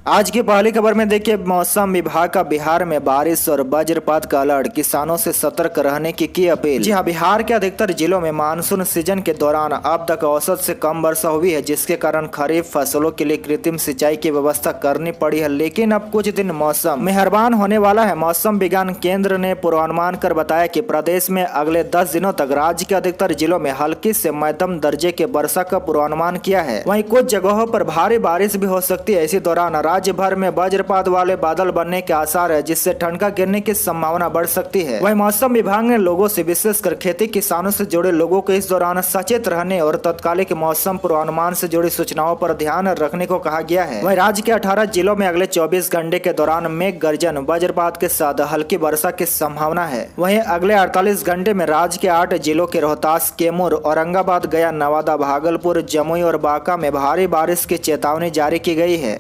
आज की पहली खबर में देखिए, मौसम विभाग का बिहार में बारिश और वज्रपात का अलर्ट, किसानों से सतर्क रहने की अपील। जी हां, बिहार के अधिकतर जिलों में मानसून सीजन के दौरान अब तक औसत से कम वर्षा हुई है, जिसके कारण खरीफ फसलों के लिए कृत्रिम सिंचाई की व्यवस्था करनी पड़ी है। लेकिन अब कुछ दिन मौसम मेहरबान होने वाला है। मौसम विज्ञान केंद्र ने पूर्वानुमान कर बताया कि प्रदेश में अगले 10 दिनों तक राज्य के अधिकतर जिलों में हल्की से मध्यम दर्जे के वर्षा का पूर्वानुमान किया है। वहीं कुछ जगहों पर भारी बारिश भी हो सकती है। इसी दौरान राज्य भर में वज्रपात वाले बादल बनने के आसार है, जिससे ठंडा गिरने की संभावना बढ़ सकती है। वहीं मौसम विभाग ने लोगों से, विशेषकर खेती किसानों से जुड़े लोगों को इस दौरान सचेत रहने और तत्कालिक मौसम पूर्वानुमान से जुड़ी सूचनाओं पर ध्यान रखने को कहा गया है। वहीं राज्य के 18 जिलों में अगले 24 घंटे के दौरान मेघ गर्जन वज्रपात के साथ हल्की वर्षा की संभावना है। वहीं अगले 48 घंटे में राज्य के 8 जिलों के रोहतास, कैमूर, औरंगाबाद, गया, नवादा, भागलपुर, जमुई और बांका में भारी बारिश की चेतावनी जारी की गई है।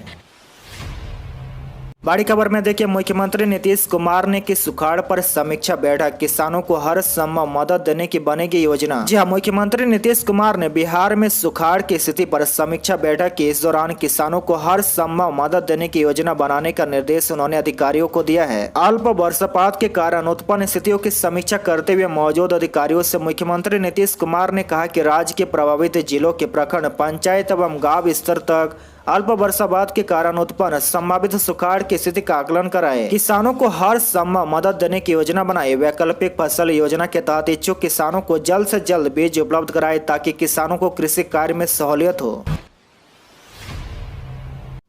बड़ी खबर में देखिए, मुख्यमंत्री नीतीश कुमार ने की सुखाड़ पर समीक्षा बैठक, किसानों को हर संभव मदद देने की बनेगी योजना। जी हां, मुख्यमंत्री नीतीश कुमार ने बिहार में सुखाड़ की स्थिति पर समीक्षा बैठक की। इस दौरान किसानों को हर संभव मदद देने की योजना बनाने का निर्देश उन्होंने अधिकारियों को दिया है। अल्प वर्षपात के कारण उत्पन्न स्थितियों की समीक्षा करते हुए मौजूद अधिकारियों से मुख्यमंत्री नीतीश कुमार ने कहा कि राज्य के प्रभावित जिलों के प्रखंड, पंचायत एवं गाँव स्तर तक अल्प वर्षापात के कारण उत्पन्न संभावित सुखाड़ की स्थिति का आकलन कराए, किसानों को हर संभव मदद देने की योजना बनाए। वैकल्पिक फसल योजना के तहत इच्छुक किसानों को जल्द से जल्द बीज उपलब्ध कराए, ताकि किसानों को कृषि कार्य में सहूलियत हो।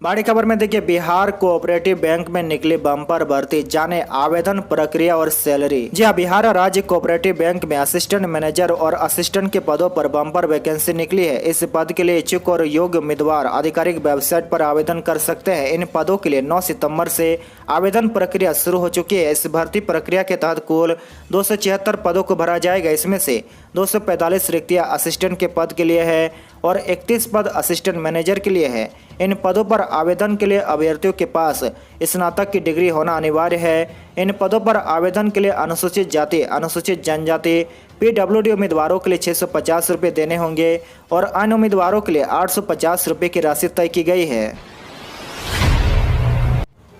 बड़ी खबर में देखिए, बिहार कोऑपरेटिव बैंक में निकली बम्पर भर्ती, जाने आवेदन प्रक्रिया और सैलरी। जी हां, बिहार राज्य कोऑपरेटिव बैंक में असिस्टेंट मैनेजर और असिस्टेंट के पदों पर बम्पर वैकेंसी निकली है। इस पद के लिए इच्छुक और योग्य उम्मीदवार आधिकारिक वेबसाइट पर आवेदन कर सकते हैं। इन पदों के लिए 9 सितंबर से आवेदन प्रक्रिया शुरू हो चुकी है। इस भर्ती प्रक्रिया के तहत कुल 276 पदों को भरा जाएगा। इसमें से 245 रिक्तियां असिस्टेंट के पद के लिए है और 31 पद असिस्टेंट मैनेजर के लिए है। इन पदों पर आवेदन के लिए अभ्यर्थियों के पास स्नातक की डिग्री होना अनिवार्य है। इन पदों पर आवेदन के लिए अनुसूचित जाति, अनुसूचित जनजाति, PWD उम्मीदवारों के लिए 650 रुपये देने होंगे और अन्य उम्मीदवारों के लिए 850 रुपये की राशि तय की गई है।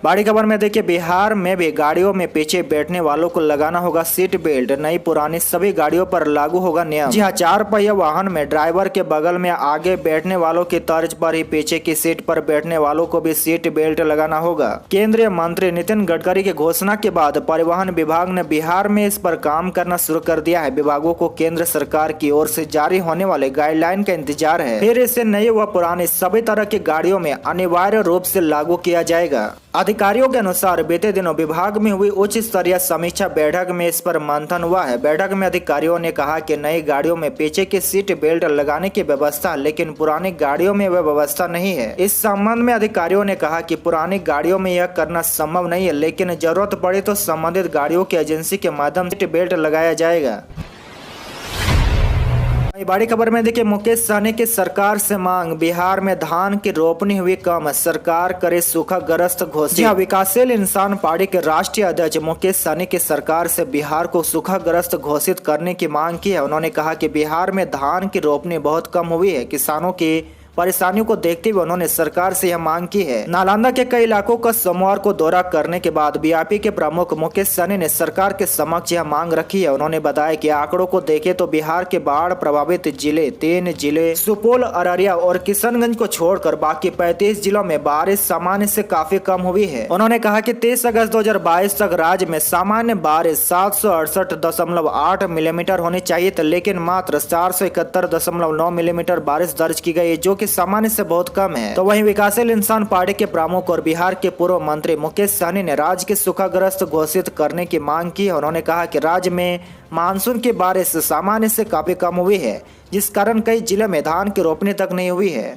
बड़ी खबर में देखिए, बिहार में भी गाड़ियों में पीछे बैठने वालों को लगाना होगा सीट बेल्ट। नई पुरानी सभी गाड़ियों पर लागू होगा नियम। जी हां, 4 पहिया वाहन में ड्राइवर के बगल में आगे बैठने वालों की तर्ज पर ही पीछे की सीट पर बैठने वालों को भी सीट बेल्ट लगाना होगा। केंद्रीय मंत्री नितिन गडकरी की घोषणा के बाद परिवहन विभाग ने बिहार में इस पर काम करना शुरू कर दिया है। विभागों को केंद्र सरकार की ओर से जारी होने वाले गाइडलाइन का इंतजार है। फिर इसे नई व पुरानी सभी तरह की गाड़ियों में अनिवार्य रूप से लागू किया जाएगा। अधिकारियों के अनुसार बीते दिनों विभाग में हुई उच्च स्तरीय समीक्षा बैठक में इस पर मंथन हुआ है। बैठक में अधिकारियों ने कहा कि नई गाड़ियों में पीछे की सीट बेल्ट लगाने की व्यवस्था, लेकिन पुरानी गाड़ियों में वह व्यवस्था नहीं है। इस संबंध में अधिकारियों ने कहा कि पुरानी गाड़ियों में यह करना संभव नहीं है, लेकिन जरूरत पड़े तो संबंधित गाड़ियों की एजेंसी के माध्यम से सीट बेल्ट लगाया जाएगा। बड़ी खबर में देखिए, मुकेश सहनी की सरकार से मांग, बिहार में धान की रोपनी हुई कम, सरकार करे सूखाग्रस्त घोषित। विकासशील इंसान पार्टी के राष्ट्रीय अध्यक्ष मुकेश सहनी की सरकार से बिहार को सूखाग्रस्त घोषित करने की मांग की है। उन्होंने कहा कि बिहार में धान की रोपनी बहुत कम हुई है। किसानों की परेशानियों को देखते हुए उन्होंने सरकार से यह मांग की है। नालंदा के कई इलाकों का सोमवार को दौरा करने के बाद बीआईपी के प्रमुख मुकेश सहनी ने सरकार के समक्ष यह मांग रखी है। उन्होंने बताया कि आंकड़ों को देखें तो बिहार के बाढ़ प्रभावित जिले 3 जिले सुपौल, अररिया और किशनगंज को छोड़कर बाकी 35 जिलों में बारिश सामान्य से काफी कम हुई है। उन्होंने कहा कि 23 अगस्त 2022 तक राज्य में सामान्य बारिश 768.8 मिलीमीटर होनी चाहिए थी, लेकिन मात्र 471.9 मिलीमीटर बारिश दर्ज की गई, जो कि सामान्य से बहुत कम है। तो वहीं विकासशील इंसान पार्टी के प्रमुख और बिहार के पूर्व मंत्री मुकेश सहनी ने राज्य के सूखाग्रस्त घोषित करने की मांग की है। उन्होंने कहा कि राज्य में मानसून की बारिश सामान्य से काफी कम हुई है, जिस कारण कई जिले में धान की रोपनी तक नहीं हुई है।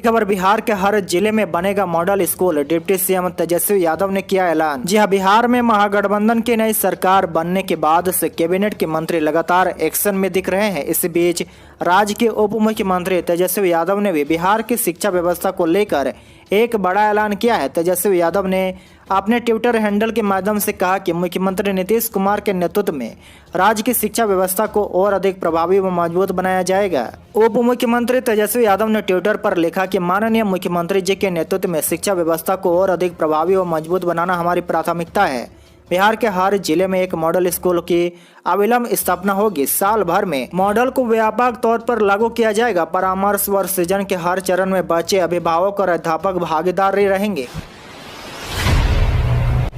खबर, बिहार के हर जिले में बनेगा model school, deputy CM Tejashwi Yadav ने किया ऐलान। जी हां, बिहार में महागठबंधन की नई सरकार बनने के बाद से कैबिनेट के मंत्री लगातार एक्शन में दिख रहे हैं। इस बीच राज्य के उप मुख्यमंत्री तेजस्वी यादव ने भी बिहार की शिक्षा व्यवस्था को लेकर एक बड़ा ऐलान किया है। तेजस्वी यादव ने अपने ट्विटर हैंडल के माध्यम से कहा कि मुख्यमंत्री नीतीश कुमार के नेतृत्व में राज्य की शिक्षा व्यवस्था को और अधिक प्रभावी व मजबूत बनाया जाएगा। उप मुख्यमंत्री तेजस्वी यादव ने ट्विटर पर लिखा कि माननीय मुख्यमंत्री जी के नेतृत्व में शिक्षा व्यवस्था को और अधिक प्रभावी व मजबूत बनाना हमारी प्राथमिकता है। बिहार के हर जिले में एक मॉडल स्कूल की अविलंब स्थापना होगी। साल भर में मॉडल को व्यापक तौर पर लागू किया जाएगा। परामर्श व सृजन के हर चरण में बच्चे, अभिभावक और अध्यापक भागीदारी रहेंगे।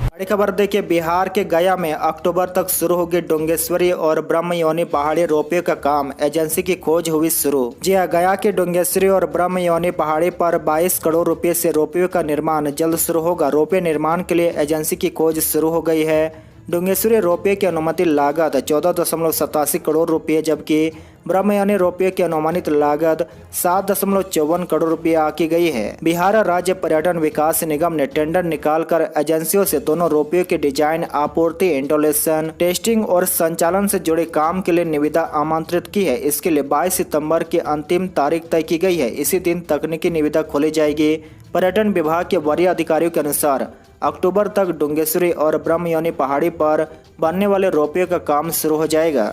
बड़ी खबर देखिए, बिहार के गया में अक्टूबर तक शुरू होगी डोंगेश्वरी और ब्रह्मयोनी पहाड़ी रोपवे का काम, एजेंसी की खोज हुई शुरू। जी हां, गया के डोंगेश्वरी और ब्रह्मयोनी पहाड़ी पर 22 करोड़ रुपए से रोपवे का निर्माण जल्द शुरू होगा। रोपवे निर्माण के लिए एजेंसी की खोज शुरू हो गई है। डोंगेश्वरी रोपवे की अनुमानित लागत 14.87 करोड़ रुपये, जबकि ब्रह्मयानी रोपवे की अनुमानित लागत 7.54 करोड़ रुपये आकी गई है। बिहार राज्य पर्यटन विकास निगम ने टेंडर निकालकर एजेंसियों से दोनों रोपवे के डिजाइन, आपूर्ति, इंस्टॉलेशन, टेस्टिंग और संचालन से जुड़े काम के लिए निविदा आमंत्रित की है। इसके लिए 22 सितंबर की अंतिम तारीख तय की गई है। इसी दिन तकनीकी निविदा खोली जाएगी। पर्यटन विभाग के वरीय अधिकारियों के अनुसार अक्टूबर तक डोंगेश्वरी और ब्रह्मयोनी पहाड़ी पर बनने वाले रोपवे का काम शुरू हो जाएगा।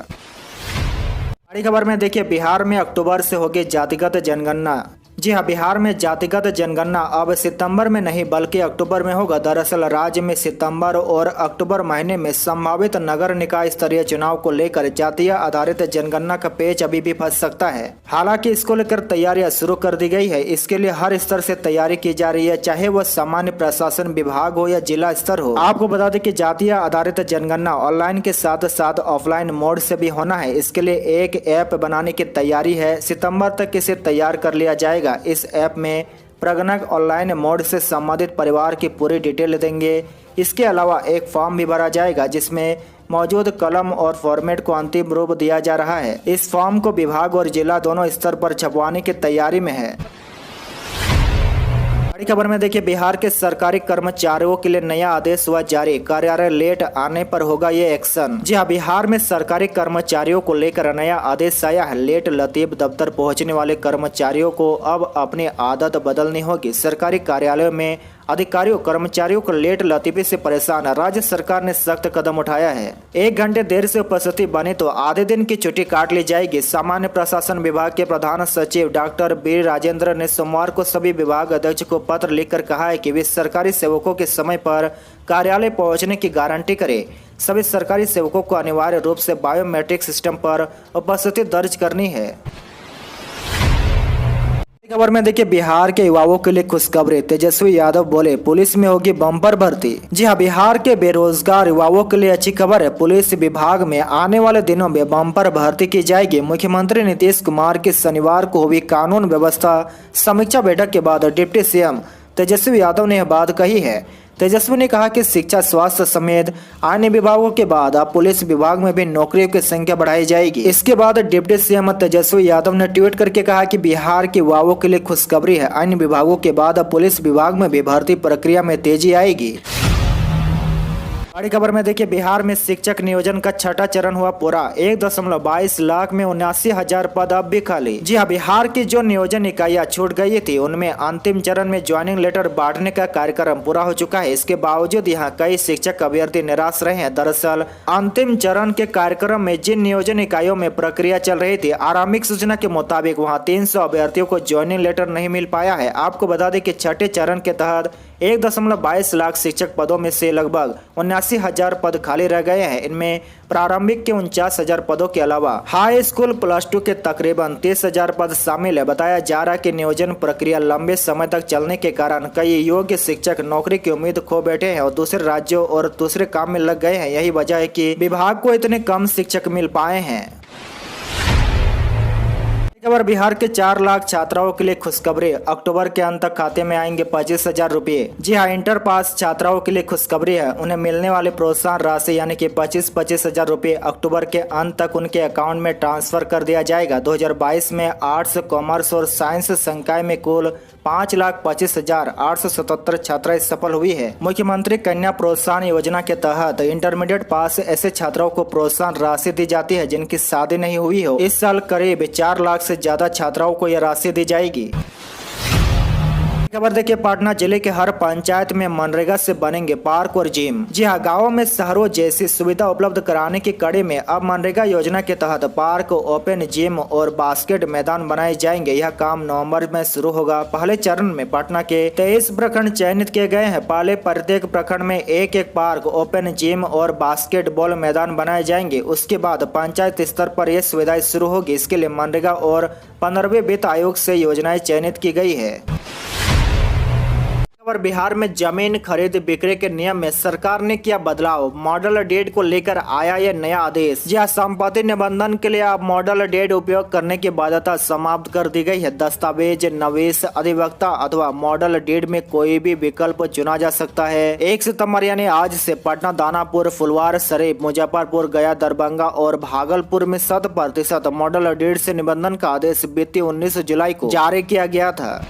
बड़ी खबर में देखिए, बिहार में अक्टूबर से होगी जातिगत जनगणना। जी हां, बिहार में जातिगत जनगणना अब सितंबर में नहीं बल्कि अक्टूबर में होगा। दरअसल राज्य में सितंबर और अक्टूबर महीने में संभावित नगर निकाय स्तरीय चुनाव को लेकर जातीय आधारित जनगणना का पेच अभी भी फंस सकता है। हालांकि इसको लेकर तैयारियां शुरू कर दी गई है। इसके लिए हर स्तर से तैयारी की जा रही है, चाहे वह सामान्य प्रशासन विभाग हो या जिला स्तर हो। आपको बता दें कि जातीय आधारित जनगणना ऑनलाइन के साथ साथ ऑफलाइन मोड से भी होना है। इसके लिए एक ऐप बनाने की तैयारी है। सितम्बर तक इसे तैयार कर लिया जाएगा। इस ऐप में प्रगणक ऑनलाइन मोड से संबंधित परिवार की पूरी डिटेल देंगे। इसके अलावा एक फॉर्म भी भरा जाएगा जिसमें मौजूद कलम और फॉर्मेट को अंतिम रूप दिया जा रहा है। इस फॉर्म को विभाग और जिला दोनों स्तर पर छपवाने की तैयारी में है। बड़ी खबर में देखिए, बिहार के सरकारी कर्मचारियों के लिए नया आदेश हुआ जारी। कार्यालय लेट आने पर होगा ये एक्शन। जी हां, बिहार में सरकारी कर्मचारियों को लेकर नया आदेश आया है। लेट लतीफ दफ्तर पहुंचने वाले कर्मचारियों को अब अपनी आदत बदलनी होगी। सरकारी कार्यालयों में अधिकारियों कर्मचारियों को लेट लतीफी से परेशान है। राज्य सरकार ने सख्त कदम उठाया है। 1 घंटे देर से उपस्थिति बनी तो आधे दिन की छुट्टी काट ली जाएगी। सामान्य प्रशासन विभाग के प्रधान सचिव डॉक्टर बी राजेंद्र ने सोमवार को सभी विभाग अध्यक्ष को पत्र लिखकर कहा है कि वे सरकारी सेवकों के समय पर कार्यालय पहुंचने की गारंटी करें। सभी सरकारी सेवकों को अनिवार्य रूप से बायोमेट्रिक सिस्टम पर उपस्थिति दर्ज करनी है। खबर में देखिए, बिहार के युवाओं के लिए खुशखबरी। तेजस्वी यादव बोले पुलिस में होगी बम्पर भर्ती। जी हां, बिहार के बेरोजगार युवाओं के लिए अच्छी खबर है। पुलिस विभाग में आने वाले दिनों में बम्पर भर्ती की जाएगी। मुख्यमंत्री नीतीश कुमार की शनिवार को हुई कानून व्यवस्था समीक्षा बैठक के बाद डिप्टी सीएम तेजस्वी यादव ने यह बात कही है। तेजस्वी ने कहा कि शिक्षा, स्वास्थ्य समेत अन्य विभागों के बाद अब पुलिस विभाग में भी नौकरियों की संख्या बढ़ाई जाएगी। इसके बाद डिप्टी सीएम तेजस्वी यादव ने ट्वीट करके कहा कि बिहार के युवाओं के लिए खुशखबरी है। अन्य विभागों के बाद अब पुलिस विभाग में भी भर्ती प्रक्रिया में तेजी आएगी। बड़ी खबर में देखिए, बिहार में शिक्षक नियोजन का छठा चरण हुआ पूरा। 1.22 लाख में 79,000 पद अब भी खाली। जी हां, बिहार की जो नियोजन इकाइयां छूट गई थी उनमें अंतिम चरण में ज्वाइनिंग लेटर बांटने का कार्यक्रम पूरा हो चुका है। इसके बावजूद यहां कई शिक्षक अभ्यर्थी निराश रहे हैं। दरअसल अंतिम चरण के कार्यक्रम में जिन नियोजन इकाइयों में प्रक्रिया चल रही थी, आरंभिक सूचना के मुताबिक वहाँ 300 अभ्यर्थियों को ज्वाइनिंग लेटर नहीं मिल पाया है। आपको बता दें कि छठे चरण के तहत 1.22 लाख शिक्षक पदों में से लगभग 79,000 पद खाली रह गए हैं। इनमें प्रारंभिक के 49,000 पदों के अलावा हाई स्कूल +2 के तकरीबन 30,000 पद शामिल है। बताया जा रहा है कि नियोजन प्रक्रिया लंबे समय तक चलने के कारण कई योग्य शिक्षक नौकरी की उम्मीद खो बैठे हैं और दूसरे राज्यों और दूसरे काम में लग गए हैं। यही वजह है कि विभाग को इतने कम शिक्षक मिल पाए हैं। खबर, बिहार के 4 लाख छात्राओं के लिए खुशखबरी। अक्टूबर के अंत तक खाते में आएंगे 25,000 रुपये। जी हां, इंटर पास छात्राओं के लिए खुशखबरी है। उन्हें मिलने वाली प्रोत्साहन राशि यानी कि 25,000 रुपये अक्टूबर के अंत तक उनके अकाउंट में ट्रांसफर कर दिया जाएगा। 2022 में आर्ट्स, कॉमर्स और साइंस संकाय में कुल 5,25,877 छात्राएं सफल हुई है। मुख्यमंत्री कन्या प्रोत्साहन योजना के तहत इंटरमीडिएट पास ऐसे छात्राओं को प्रोत्साहन राशि दी जाती है जिनकी शादी नहीं हुई हो। इस साल करीब 4 लाख से ज्यादा छात्राओं को यह राशि दी जाएगी। खबर देखिए, पटना जिले के हर पंचायत में मनरेगा से बनेंगे पार्क और जिम। जी हां, गाँवों में शहरों जैसी सुविधा उपलब्ध कराने की कड़ी में अब मनरेगा योजना के तहत पार्क, ओपन जिम और बास्केट मैदान बनाए जाएंगे। यह काम नवंबर में शुरू होगा। पहले चरण में पटना के 23 प्रखंड चयनित किए गए हैं। पहले प्रत्येक प्रखंड में एक पार्क, ओपन जिम और बास्केटबॉल मैदान बनाए जाएंगे। उसके बाद पंचायत स्तर पर यह सुविधाएं शुरू होगी। इसके लिए मनरेगा और 15वें वित्त आयोग से योजनाएं चयनित की गई है। बिहार में जमीन खरीद बिक्री के नियम में सरकार ने किया बदलाव। मॉडल डेट को लेकर आया यह नया आदेश। यह संपत्ति निबंधन के लिए अब मॉडल डेट उपयोग करने की बाध्यता समाप्त कर दी गई है। दस्तावेज नवीस अधिवक्ता अथवा मॉडल डेट में कोई भी विकल्प चुना जा सकता है। 1 सितंबर यानी आज से पटना, दानापुर, फुलवार शरीफ, मुजफ्फरपुर, गया, दरभंगा और भागलपुर में 100% मॉडल डेट से निबंधन का आदेश बीती 19 जुलाई को जारी किया गया था।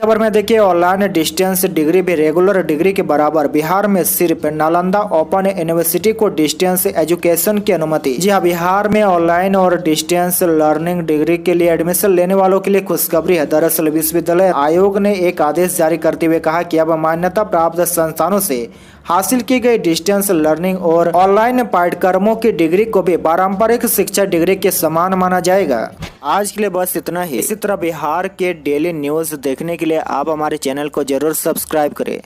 खबर में देखिए, ऑनलाइन डिस्टेंस डिग्री भी रेगुलर डिग्री के बराबर। बिहार में सिर्फ नालंदा ओपन यूनिवर्सिटी को डिस्टेंस एजुकेशन की अनुमति। जी हाँ, बिहार में ऑनलाइन और डिस्टेंस लर्निंग डिग्री के लिए एडमिशन लेने वालों के लिए खुशखबरी है। दरअसल विश्वविद्यालय आयोग ने एक आदेश जारी करते हुए कहा कि अब मान्यता प्राप्त संस्थानों से हासिल की गई डिस्टेंस लर्निंग और ऑनलाइन पाठ्यक्रमों की डिग्री को भी पारंपरिक शिक्षा डिग्री के समान माना जाएगा। आज के लिए बस इतना ही। इसी तरह बिहार के डेली न्यूज देखने के लिए आप हमारे चैनल को जरूर सब्सक्राइब करें।